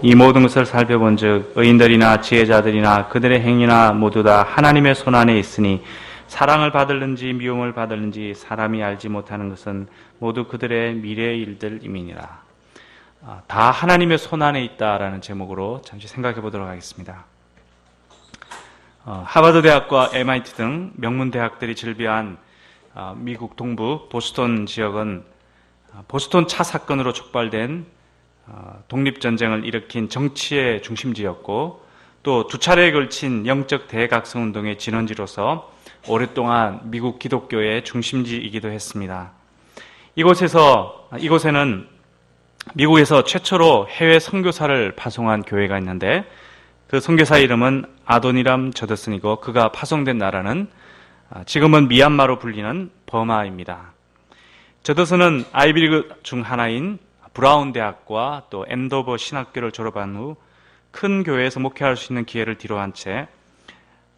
이 모든 것을 살펴본즉 의인들이나 지혜자들이나 그들의 행위나 모두 다 하나님의 손안에 있으니 사랑을 받을는지 미움을 받을는지 사람이 알지 못하는 것은 모두 그들의 미래의 일들임이니라. 다 하나님의 손안에 있다라는 제목으로 잠시 생각해 보도록 하겠습니다. 하버드 대학과 MIT 등 명문 대학들이 즐비한 미국 동부 보스턴 지역은 보스턴 차 사건으로 촉발된 독립전쟁을 일으킨 정치의 중심지였고 또 두 차례에 걸친 영적 대각성 운동의 진원지로서 오랫동안 미국 기독교의 중심지이기도 했습니다. 이곳에는 미국에서 최초로 해외 선교사를 파송한 교회가 있는데 그 선교사 이름은 아도니람 저더슨이고 그가 파송된 나라는 지금은 미얀마로 불리는 버마입니다. 저더슨은 아이비리그 중 하나인 브라운 대학과 또 앤도버 신학교를 졸업한 후 큰 교회에서 목회할 수 있는 기회를 뒤로한 채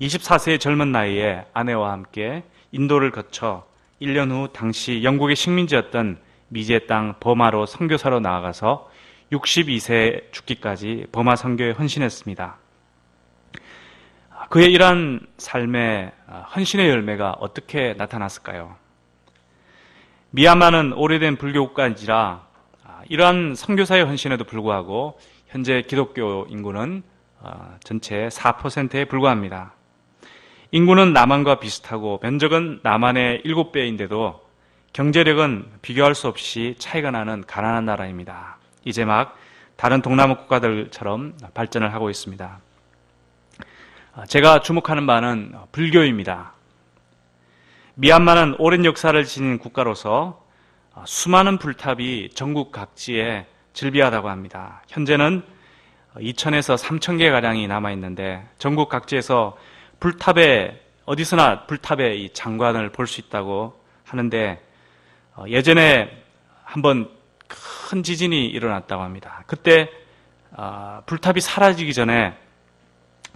24세의 젊은 나이에 아내와 함께 인도를 거쳐 1년 후 당시 영국의 식민지였던 미제 땅 버마로 선교사로 나아가서 62세에 죽기까지 버마 선교에 헌신했습니다. 그의 이러한 삶의 헌신의 열매가 어떻게 나타났을까요? 미얀마는 오래된 불교 국가인지라 이러한 선교사의 헌신에도 불구하고 현재 기독교 인구는 전체 4%에 불과합니다. 인구는 남한과 비슷하고 면적은 남한의 7배인데도 경제력은 비교할 수 없이 차이가 나는 가난한 나라입니다. 이제 막 다른 동남아 국가들처럼 발전을 하고 있습니다. 제가 주목하는 바는 불교입니다. 미얀마는 오랜 역사를 지닌 국가로서 수많은 불탑이 전국 각지에 즐비하다고 합니다. 현재는 2,000에서 3,000개가량이 남아있는데 전국 각지에서 어디서나 불탑의 이 장관을 볼 수 있다고 하는데 예전에 한번 큰 지진이 일어났다고 합니다. 그때 불탑이 사라지기 전에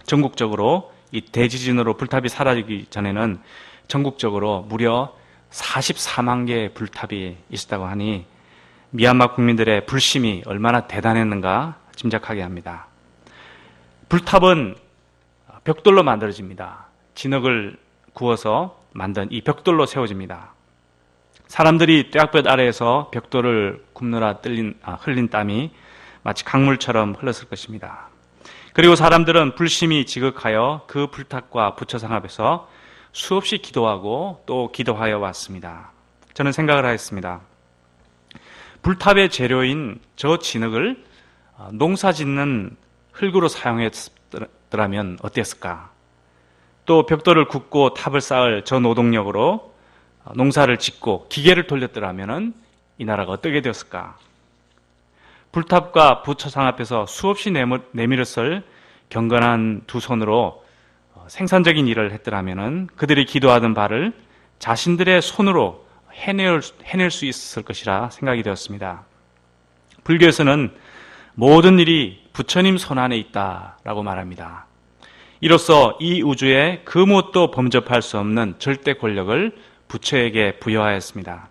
전국적으로 이 대지진으로 불탑이 사라지기 전에는 전국적으로 무려 44만 개의 불탑이 있었다고 하니 미얀마 국민들의 불심이 얼마나 대단했는가 짐작하게 합니다. 불탑은 벽돌로 만들어집니다. 진흙을 구워서 만든 이 벽돌로 세워집니다. 사람들이 뙤약볕 아래에서 벽돌을 굽느라 흘린 땀이 마치 강물처럼 흘렀을 것입니다. 그리고 사람들은 불심이 지극하여 그 불탑과 부처상 앞에서 수없이 기도하고 또 기도하여 왔습니다. 저는 생각을 하였습니다. 불탑의 재료인 저 진흙을 농사 짓는 흙으로 사용했더라면 어땠을까? 또 벽돌을 굽고 탑을 쌓을 저 노동력으로 농사를 짓고 기계를 돌렸더라면 이 나라가 어떻게 되었을까? 불탑과 부처상 앞에서 수없이 내밀었을 경건한 두 손으로 생산적인 일을 했더라면 그들이 기도하던 바를 자신들의 손으로 해낼 수 있었을 것이라 생각이 되었습니다. 불교에서는 모든 일이 부처님 손안에 있다라고 말합니다. 이로써 이 우주에 그 무엇도 범접할 수 없는 절대 권력을 부처에게 부여하였습니다.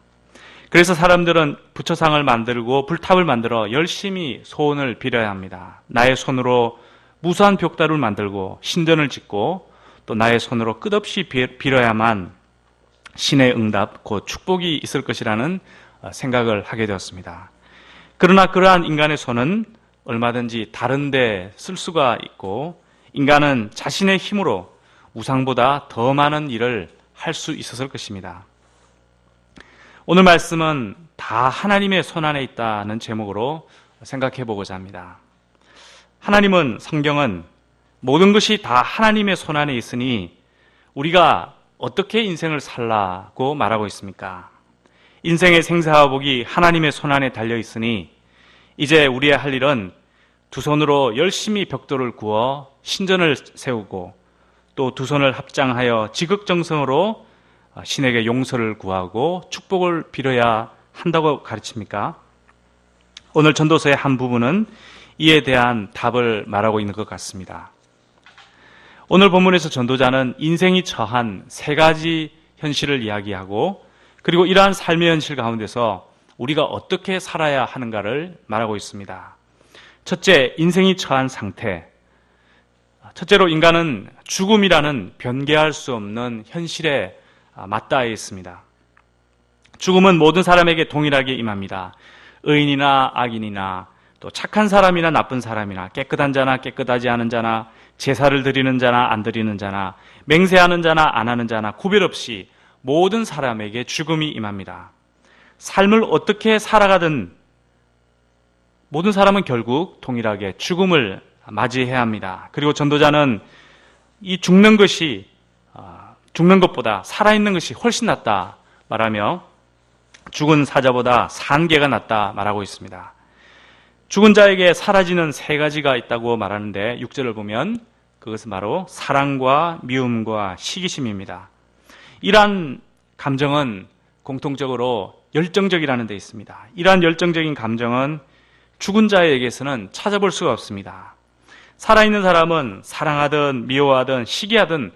그래서 사람들은 부처상을 만들고 불탑을 만들어 열심히 소원을 빌어야 합니다. 나의 손으로 무수한 벽돌을 만들고 신전을 짓고 또 나의 손으로 끝없이 빌어야만 신의 응답, 곧 축복이 있을 것이라는 생각을 하게 되었습니다. 그러나 그러한 인간의 손은 얼마든지 다른 데 쓸 수가 있고 인간은 자신의 힘으로 우상보다 더 많은 일을 할 수 있었을 것입니다. 오늘 말씀은 다 하나님의 손안에 있다는 제목으로 생각해 보고자 합니다. 하나님은, 성경은 모든 것이 다 하나님의 손안에 있으니 우리가 어떻게 인생을 살라고 말하고 있습니까? 인생의 생사화복이 하나님의 손안에 달려 있으니 이제 우리의 할 일은 두 손으로 열심히 벽돌을 구워 신전을 세우고 또 두 손을 합장하여 지극정성으로 신에게 용서를 구하고 축복을 빌어야 한다고 가르칩니까? 오늘 전도서의 한 부분은 이에 대한 답을 말하고 있는 것 같습니다. 오늘 본문에서 전도자는 인생이 처한 세 가지 현실을 이야기하고 그리고 이러한 삶의 현실 가운데서 우리가 어떻게 살아야 하는가를 말하고 있습니다. 첫째, 인생이 처한 상태. 첫째로 인간은 죽음이라는 변개할 수 없는 현실에 맞닿아 있습니다. 죽음은 모든 사람에게 동일하게 임합니다. 의인이나 악인이나 또 착한 사람이나 나쁜 사람이나 깨끗한 자나 깨끗하지 않은 자나 제사를 드리는 자나 안 드리는 자나 맹세하는 자나 안 하는 자나 구별 없이 모든 사람에게 죽음이 임합니다. 삶을 어떻게 살아가든 모든 사람은 결국 동일하게 죽음을 맞이해야 합니다. 그리고 전도자는 이 죽는 것보다 살아있는 것이 훨씬 낫다 말하며 죽은 사자보다 산 개가 낫다 말하고 있습니다. 죽은 자에게 사라지는 세 가지가 있다고 말하는데 6절을 보면 그것은 바로 사랑과 미움과 시기심입니다. 이러한 감정은 공통적으로 열정적이라는 데 있습니다. 이러한 열정적인 감정은 죽은 자에게서는 찾아볼 수가 없습니다. 살아있는 사람은 사랑하든 미워하든 시기하든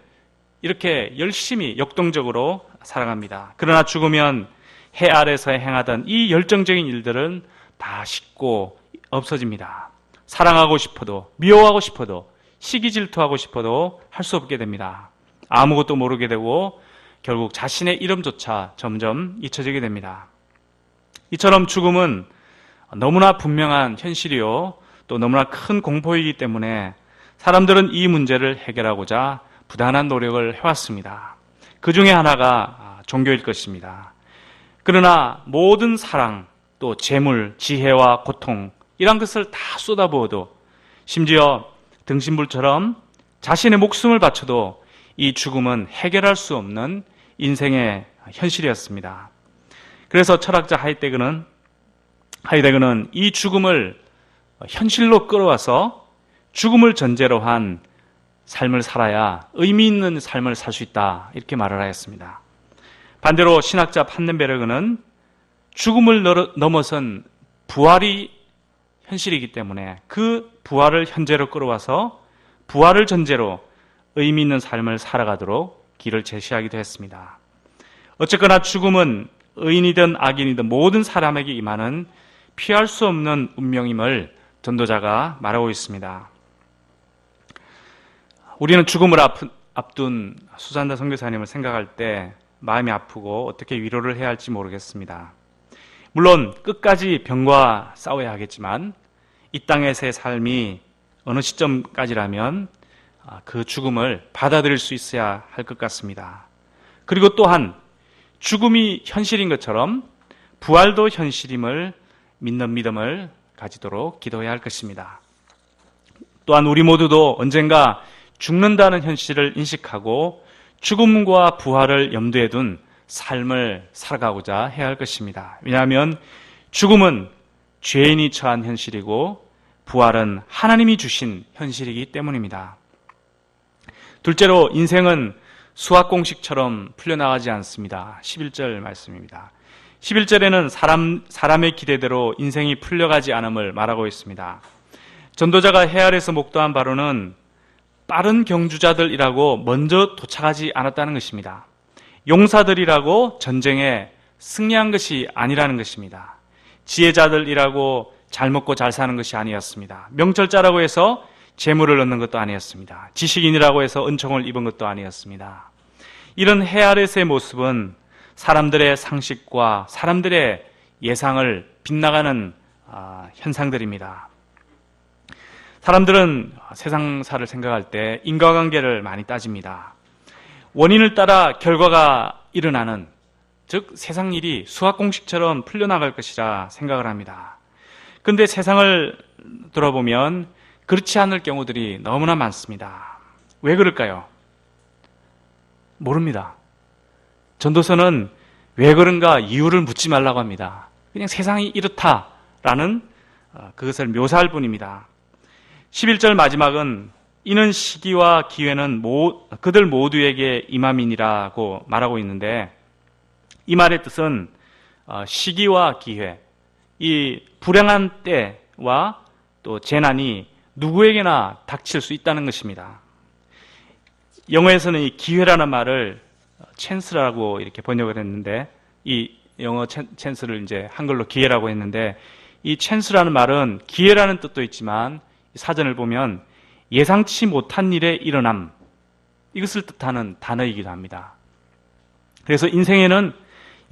이렇게 열심히 역동적으로 살아갑니다. 그러나 죽으면 해 아래서 행하던 이 열정적인 일들은 다 식고 없어집니다. 사랑하고 싶어도 미워하고 싶어도 시기 질투하고 싶어도 할 수 없게 됩니다. 아무것도 모르게 되고 결국 자신의 이름조차 점점 잊혀지게 됩니다. 이처럼 죽음은 너무나 분명한 현실이요 또 너무나 큰 공포이기 때문에 사람들은 이 문제를 해결하고자 부단한 노력을 해왔습니다. 그 중에 하나가 종교일 것입니다. 그러나 모든 사랑, 또 재물, 지혜와 고통 이런 것을 다 쏟아부어도 심지어 등신불처럼 자신의 목숨을 바쳐도 이 죽음은 해결할 수 없는 인생의 현실이었습니다. 그래서 철학자 하이데거는 이 죽음을 현실로 끌어와서 죽음을 전제로 한 삶을 살아야 의미 있는 삶을 살 수 있다 이렇게 말을 하였습니다. 반대로 신학자 판넨베르그는 죽음을 넘어선 부활이 현실이기 때문에 그 부활을 현재로 끌어와서 부활을 전제로 의미 있는 삶을 살아가도록 길을 제시하기도 했습니다. 어쨌거나 죽음은 의인이든 악인이든 모든 사람에게 임하는 피할 수 없는 운명임을 전도자가 말하고 있습니다. 우리는 죽음을 앞둔 수잔다 선교사님을 생각할 때 마음이 아프고 어떻게 위로를 해야 할지 모르겠습니다. 물론 끝까지 병과 싸워야 하겠지만 이 땅에서의 삶이 어느 시점까지라면 그 죽음을 받아들일 수 있어야 할 것 같습니다. 그리고 또한 죽음이 현실인 것처럼 부활도 현실임을 믿는 믿음을 가지도록 기도해야 할 것입니다. 또한 우리 모두도 언젠가 죽는다는 현실을 인식하고 죽음과 부활을 염두에 둔 삶을 살아가고자 해야 할 것입니다. 왜냐하면 죽음은 죄인이 처한 현실이고 부활은 하나님이 주신 현실이기 때문입니다. 둘째로 인생은 수학 공식처럼 풀려나가지 않습니다. 11절 말씀입니다. 11절에는 사람의 기대대로 인생이 풀려가지 않음을 말하고 있습니다. 전도자가 해 아래에서 목도한 바로는 빠른 경주자들이라고 먼저 도착하지 않았다는 것입니다. 용사들이라고 전쟁에 승리한 것이 아니라는 것입니다. 지혜자들이라고 잘 먹고 잘 사는 것이 아니었습니다. 명철자라고 해서 재물을 얻는 것도 아니었습니다. 지식인이라고 해서 은총을 입은 것도 아니었습니다. 이런 해 아래에서의 모습은 사람들의 상식과 사람들의 예상을 빗나가는 현상들입니다. 사람들은 세상사를 생각할 때 인과관계를 많이 따집니다. 원인을 따라 결과가 일어나는, 즉 세상 일이 수학 공식처럼 풀려나갈 것이라 생각을 합니다. 그런데 세상을 돌아보면 그렇지 않을 경우들이 너무나 많습니다. 왜 그럴까요? 모릅니다. 전도서는 왜 그런가 이유를 묻지 말라고 합니다. 그냥 세상이 이렇다라는 그것을 묘사할 뿐입니다. 11절 마지막은 이는 시기와 기회는 그들 모두에게 임함이니라고 말하고 있는데 이 말의 뜻은 시기와 기회, 이 불행한 때와 또 재난이 누구에게나 닥칠 수 있다는 것입니다. 영어에서는 이 기회라는 말을 찬스라고 이렇게 번역을 했는데 이 영어 찬스를 이제 한글로 기회라고 했는데 이 찬스라는 말은 기회라는 뜻도 있지만 사전을 보면 예상치 못한 일의 일어남, 이것을 뜻하는 단어이기도 합니다. 그래서 인생에는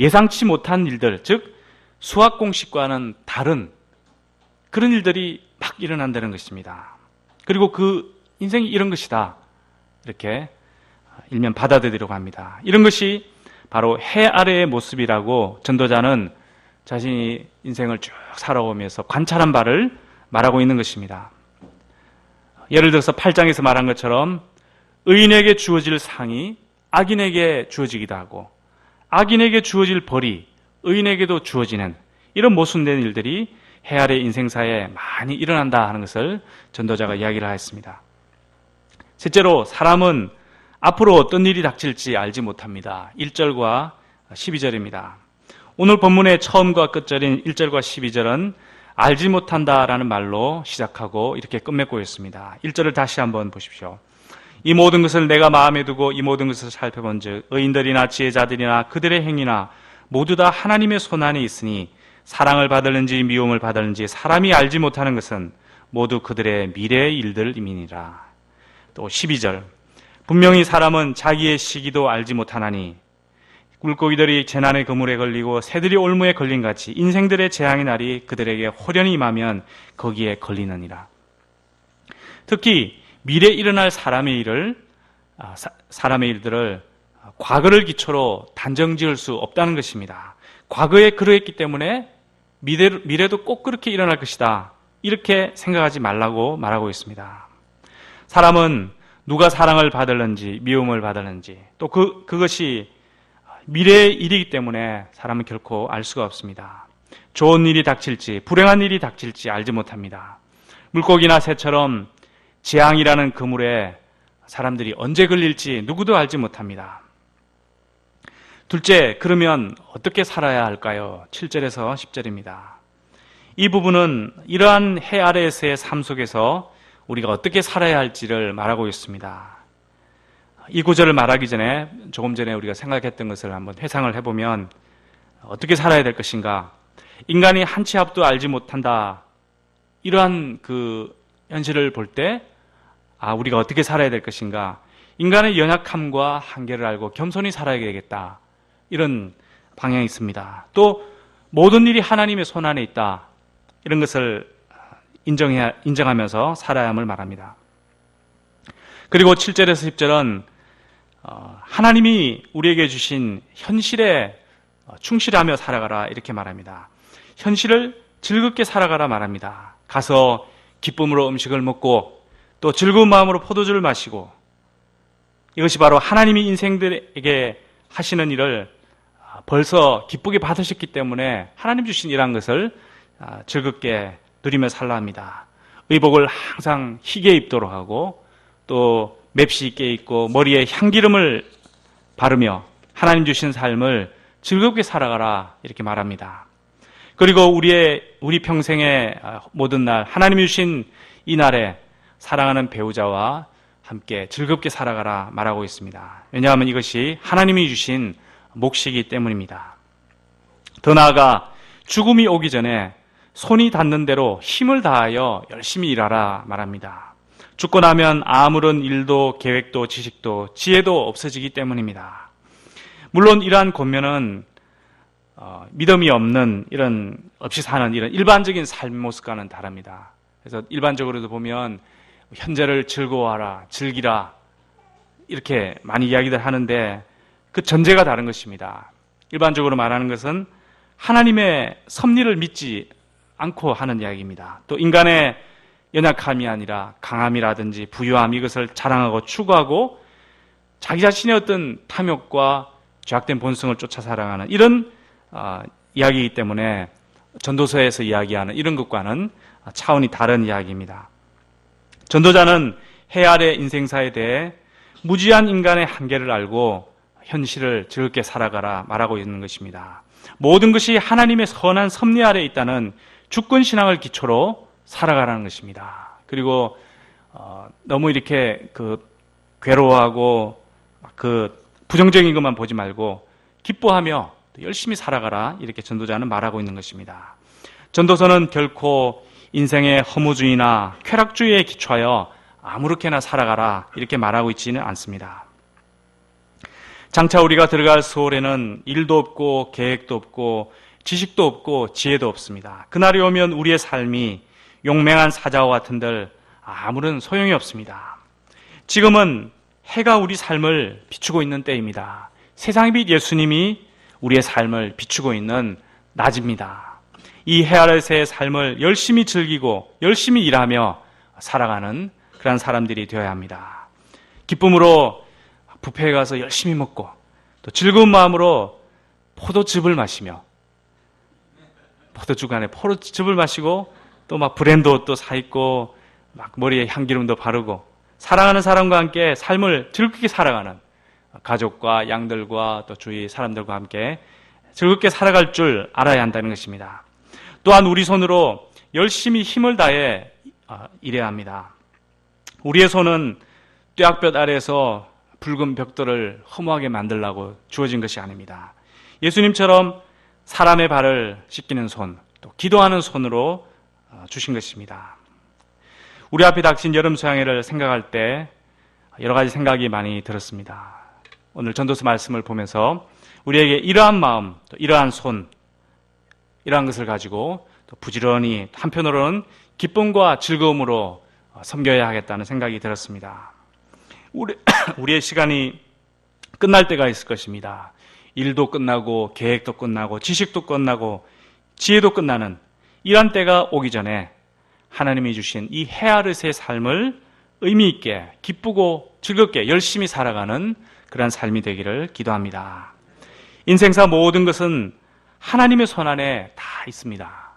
예상치 못한 일들, 즉 수학 공식과는 다른 그런 일들이 막 일어난다는 것입니다. 그리고 그 인생이 이런 것이다, 이렇게 일면 받아들이려고 합니다. 이런 것이 바로 해 아래의 모습이라고 전도자는 자신이 인생을 쭉 살아오면서 관찰한 바를 말하고 있는 것입니다. 예를 들어서 8장에서 말한 것처럼 의인에게 주어질 상이 악인에게 주어지기도 하고 악인에게 주어질 벌이 의인에게도 주어지는 이런 모순된 일들이 해 아래 인생사에 많이 일어난다 하는 것을 전도자가 이야기를 하였습니다. 셋째로, 사람은 앞으로 어떤 일이 닥칠지 알지 못합니다. 1절과 12절입니다. 오늘 본문의 처음과 끝절인 1절과 12절은 알지 못한다라는 말로 시작하고 이렇게 끝맺고 있습니다. 1절을 다시 한번 보십시오. 이 모든 것을 내가 마음에 두고 이 모든 것을 살펴본 즉 의인들이나 지혜자들이나 그들의 행위나 모두 다 하나님의 손안에 있으니 사랑을 받을는지 미움을 받을는지 사람이 알지 못하는 것은 모두 그들의 미래의 일들임이니라. 또 12절, 분명히 사람은 자기의 시기도 알지 못하나니 물고기들이 재난의 그물에 걸리고 새들이 올무에 걸린 같이 인생들의 재앙의 날이 그들에게 홀연히 임하면 거기에 걸리느니라. 특히 미래에 일어날 사람의 일들을 과거를 기초로 단정지을 수 없다는 것입니다. 과거에 그러했기 때문에 미래도 꼭 그렇게 일어날 것이다, 이렇게 생각하지 말라고 말하고 있습니다. 사람은 누가 사랑을 받을는지 미움을 받을는지 또 그것이 미래의 일이기 때문에 사람은 결코 알 수가 없습니다. 좋은 일이 닥칠지 불행한 일이 닥칠지 알지 못합니다. 물고기나 새처럼 재앙이라는 그물에 사람들이 언제 걸릴지 누구도 알지 못합니다. 둘째, 그러면 어떻게 살아야 할까요? 7절에서 10절입니다. 이 부분은 이러한 해 아래에서의 삶 속에서 우리가 어떻게 살아야 할지를 말하고 있습니다. 이 구절을 말하기 전에 조금 전에 우리가 생각했던 것을 한번 회상을 해보면 어떻게 살아야 될 것인가? 인간이 한 치 앞도 알지 못한다, 이러한 그 현실을 볼 때 우리가 어떻게 살아야 될 것인가? 인간의 연약함과 한계를 알고 겸손히 살아야 되겠다, 이런 방향이 있습니다. 또 모든 일이 하나님의 손안에 있다, 이런 것을 인정하면서 살아야 함을 말합니다. 그리고 7절에서 10절은 하나님이 우리에게 주신 현실에 충실하며 살아가라, 이렇게 말합니다. 현실을 즐겁게 살아가라 말합니다. 가서 기쁨으로 음식을 먹고 또 즐거운 마음으로 포도주를 마시고, 이것이 바로 하나님이 인생들에게 하시는 일을 벌써 기쁘게 받으셨기 때문에 하나님 주신 일한 것을 즐겁게 누리며 살라 합니다. 의복을 항상 희게 입도록 하고 또 맵시 있게 입고 머리에 향기름을 바르며 하나님 주신 삶을 즐겁게 살아가라, 이렇게 말합니다. 그리고 우리 평생의 모든 날 하나님이 주신 이 날에 사랑하는 배우자와 함께 즐겁게 살아가라 말하고 있습니다. 왜냐하면 이것이 하나님이 주신 몫이기 때문입니다. 더 나아가 죽음이 오기 전에 손이 닿는 대로 힘을 다하여 열심히 일하라 말합니다. 죽고 나면 아무런 일도 계획도 지식도 지혜도 없어지기 때문입니다. 물론 이러한 권면은 믿음이 없는 이런 없이 사는 이런 일반적인 삶 모습과는 다릅니다. 그래서 일반적으로도 보면 현재를 즐거워하라, 즐기라, 이렇게 많이 이야기들 하는데 그 전제가 다른 것입니다. 일반적으로 말하는 것은 하나님의 섭리를 믿지 않고 하는 이야기입니다. 또 인간의 연약함이 아니라 강함이라든지 부유함, 이것을 자랑하고 추구하고 자기 자신의 어떤 탐욕과 죄악된 본성을 쫓아 살아가는 이런 이야기이기 때문에 전도서에서 이야기하는 이런 것과는 차원이 다른 이야기입니다. 전도자는 해 아래 인생사에 대해 무지한 인간의 한계를 알고 현실을 즐겁게 살아가라 말하고 있는 것입니다. 모든 것이 하나님의 선한 섭리 아래에 있다는 주권 신앙을 기초로 살아가라는 것입니다. 그리고 너무 이렇게 괴로워하고 부정적인 것만 보지 말고 기뻐하며 열심히 살아가라, 이렇게 전도자는 말하고 있는 것입니다. 전도서는 결코 인생의 허무주의나 쾌락주의에 기초하여 아무렇게나 살아가라 이렇게 말하고 있지는 않습니다. 장차 우리가 들어갈 세월에는 일도 없고 계획도 없고 지식도 없고 지혜도 없습니다. 그날이 오면 우리의 삶이 용맹한 사자와 같은들 아무런 소용이 없습니다. 지금은 해가 우리 삶을 비추고 있는 때입니다. 세상의 빛 예수님이 우리의 삶을 비추고 있는 낮입니다. 이 해 아래서의 삶을 열심히 즐기고 열심히 일하며 살아가는 그런 사람들이 되어야 합니다. 기쁨으로 뷔페에 가서 열심히 먹고 또 즐거운 마음으로 포도즙을 마시며 포도주 안에 포도즙을 마시고 또 막 브랜드 옷도 사 입고 막 머리에 향기름도 바르고 사랑하는 사람과 함께 삶을 즐겁게 살아가는 가족과 양들과 또 주위 사람들과 함께 즐겁게 살아갈 줄 알아야 한다는 것입니다. 또한 우리 손으로 열심히 힘을 다해 일해야 합니다. 우리의 손은 뙤약볕 아래에서 붉은 벽돌을 허무하게 만들려고 주어진 것이 아닙니다. 예수님처럼 사람의 발을 씻기는 손, 또 기도하는 손으로 주신 것입니다. 우리 앞에 닥친 여름 수양회를 생각할 때 여러 가지 생각이 많이 들었습니다. 오늘 전도서 말씀을 보면서 우리에게 이러한 마음, 또 이러한 손, 이러한 것을 가지고 또 부지런히 한편으로는 기쁨과 즐거움으로 섬겨야 하겠다는 생각이 들었습니다. 우리의 시간이 끝날 때가 있을 것입니다. 일도 끝나고 계획도 끝나고 지식도 끝나고 지혜도 끝나는 이런 때가 오기 전에 하나님이 주신 이 헤아르스의 삶을 의미 있게 기쁘고 즐겁게 열심히 살아가는 그런 삶이 되기를 기도합니다. 인생사 모든 것은 하나님의 손 안에 다 있습니다.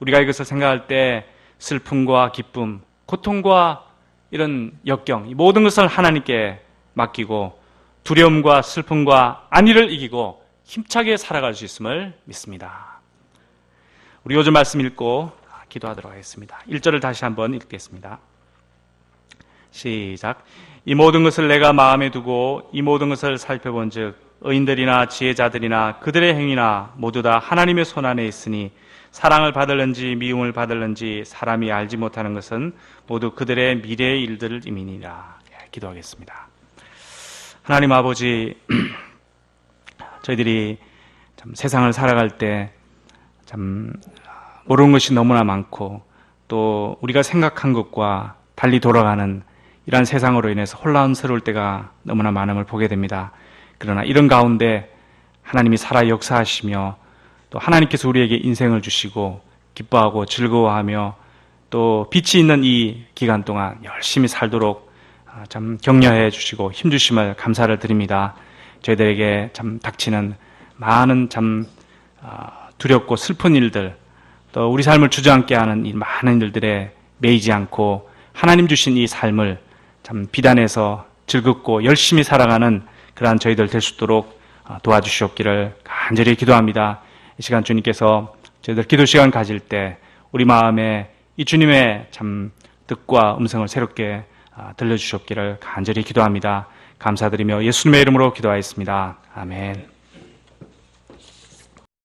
우리가 이것을 생각할 때 슬픔과 기쁨, 고통과 이런 역경, 이 모든 것을 하나님께 맡기고 두려움과 슬픔과 안위를 이기고 힘차게 살아갈 수 있음을 믿습니다. 우리 요즘 말씀 읽고 기도하도록 하겠습니다. 1절을 다시 한번 읽겠습니다. 시작. 이 모든 것을 내가 마음에 두고 이 모든 것을 살펴본 즉 의인들이나 지혜자들이나 그들의 행위나 모두 다 하나님의 손 안에 있으니 사랑을 받을는지 미움을 받을는지 사람이 알지 못하는 것은 모두 그들의 미래의 일들을 이미니라. 기도하겠습니다. 하나님 아버지, 저희들이 참 세상을 살아갈 때 참 모르는 것이 너무나 많고 또 우리가 생각한 것과 달리 돌아가는 이러한 세상으로 인해서 혼란스러울 때가 너무나 많음을 보게 됩니다. 그러나 이런 가운데 하나님이 살아 역사하시며 또 하나님께서 우리에게 인생을 주시고 기뻐하고 즐거워하며 또 빛이 있는 이 기간 동안 열심히 살도록 참 격려해 주시고 힘주심을 감사를 드립니다. 저희들에게 참 닥치는 많은 참 두렵고 슬픈 일들 또 우리 삶을 주저앉게 하는 이 많은 일들에 매이지 않고 하나님 주신 이 삶을 참 비단해서 즐겁고 열심히 살아가는 그러한 저희들 될 수 있도록 도와주시옵기를 간절히 기도합니다. 이 시간 주님께서 저희들 기도 시간 가질 때 우리 마음에 이 주님의 참 뜻과 음성을 새롭게 들려주시옵기를 간절히 기도합니다. 감사드리며 예수님의 이름으로 기도하였습니다. 아멘.